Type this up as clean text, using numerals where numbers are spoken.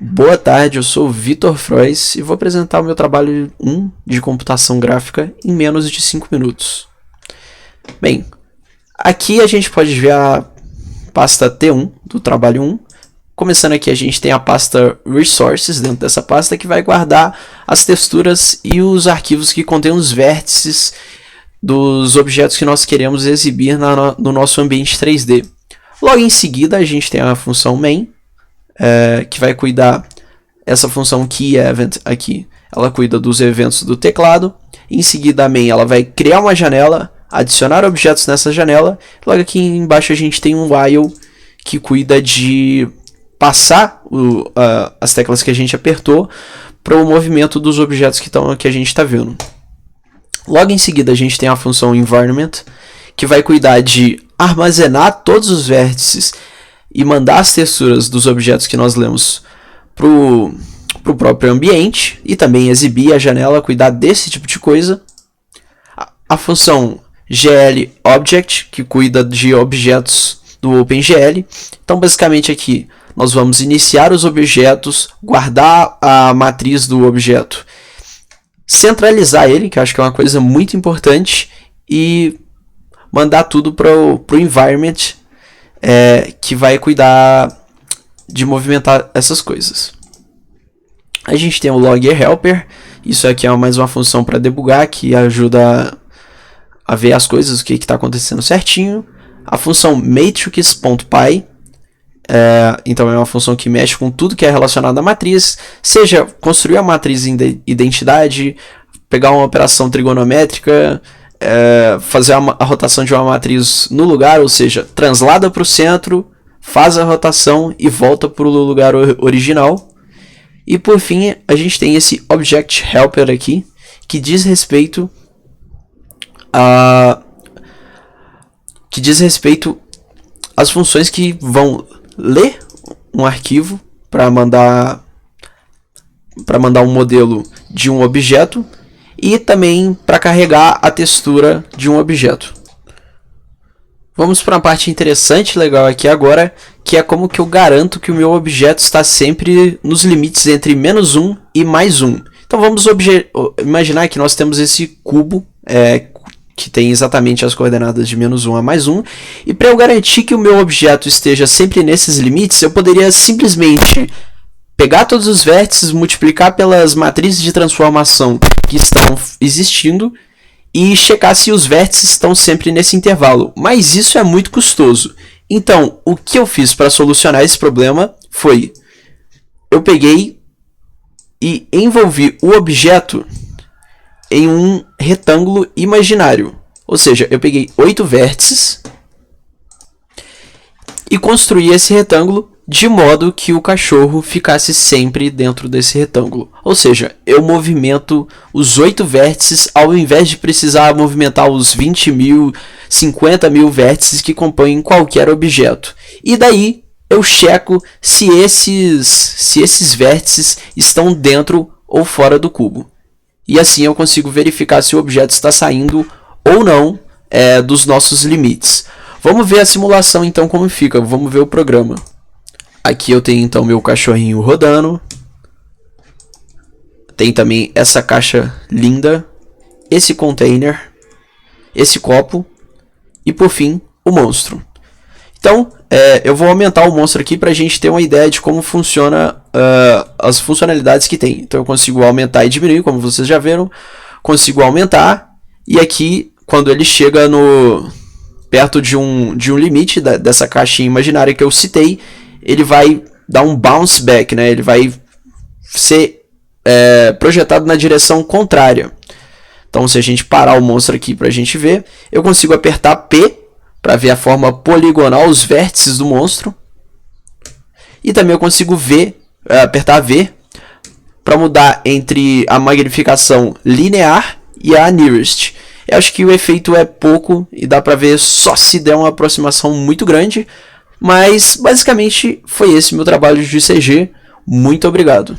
Boa tarde, eu sou o Vitor Frois e vou apresentar o meu trabalho 1 de computação gráfica em menos de 5 minutos. Bem, aqui a gente pode ver a pasta T1 do trabalho 1. Começando aqui a gente tem a pasta Resources dentro dessa pasta que vai guardar as texturas e os arquivos que contêm os vértices dos objetos que nós queremos exibir no nosso ambiente 3D. Logo em seguida a gente tem a função main, que vai cuidar, essa função keyEvent aqui, ela cuida dos eventos do teclado. Em seguida a main ela vai criar uma janela, adicionar objetos nessa janela. Logo aqui embaixo a gente tem um while que cuida de passar as teclas que a gente apertou para o movimento dos objetos que a gente está vendo. Logo em seguida a gente tem a função environment, que vai cuidar de armazenar todos os vértices e mandar as texturas dos objetos que nós lemos para o próprio ambiente e também exibir a janela, cuidar desse tipo de coisa. A função glObject, que cuida de objetos do OpenGL. Então basicamente aqui nós vamos iniciar os objetos, guardar a matriz do objeto, centralizar ele, que eu acho que é uma coisa muito importante, e mandar tudo para o environment, que vai cuidar de movimentar essas coisas. A gente tem o logger helper, isso aqui é mais uma função para debugar, que ajuda a ver as coisas, o que está acontecendo certinho. A função matrix.py, então é uma função que mexe com tudo que é relacionado à matriz, seja construir a matriz em identidade, pegar uma operação trigonométrica, fazer a rotação de uma matriz no lugar, ou seja, translada para o centro, faz a rotação e volta para o lugar original. E por fim a gente tem esse Object Helper aqui, que diz respeito às funções que vão ler um arquivo para mandar um modelo de um objeto e também para carregar a textura de um objeto. Vamos para uma parte interessante, legal aqui agora, que é como que eu garanto que o meu objeto está sempre nos limites entre -1 e +1. Então vamos imaginar que nós temos esse cubo que tem exatamente as coordenadas de -1 a +1, e para eu garantir que o meu objeto esteja sempre nesses limites, eu poderia simplesmente pegar todos os vértices, multiplicar pelas matrizes de transformação que estão existindo e checar se os vértices estão sempre nesse intervalo. Mas isso é muito custoso. Então, o que eu fiz para solucionar esse problema foi: eu peguei e envolvi o objeto em um retângulo imaginário. Ou seja, eu peguei 8 vértices e construí esse retângulo de modo que o cachorro ficasse sempre dentro desse retângulo. Ou seja, eu movimento os 8 vértices ao invés de precisar movimentar os 20.000, 50.000 vértices que compõem qualquer objeto. E daí eu checo se esses vértices estão dentro ou fora do cubo. E assim eu consigo verificar se o objeto está saindo ou não dos nossos limites. Vamos ver a simulação então como fica, vamos ver o programa. Aqui eu tenho então meu cachorrinho rodando. Tem também essa caixa linda, esse container, esse copo e por fim o monstro. Então eu vou aumentar o monstro aqui para a gente ter uma ideia de como funciona as funcionalidades que tem. Então eu consigo aumentar e diminuir, como vocês já viram. Consigo aumentar e aqui quando ele chega perto de um limite dessa caixinha imaginária que eu citei, ele vai dar um bounce back, né? Ele vai ser projetado na direção contrária. Então se a gente parar o monstro aqui para a gente ver, eu consigo apertar P para ver a forma poligonal, os vértices do monstro. E também eu consigo apertar V para mudar entre a magnificação linear e a nearest. Eu acho que o efeito é pouco e dá para ver só se der uma aproximação muito grande. Mas basicamente foi esse meu trabalho de CG. Muito obrigado.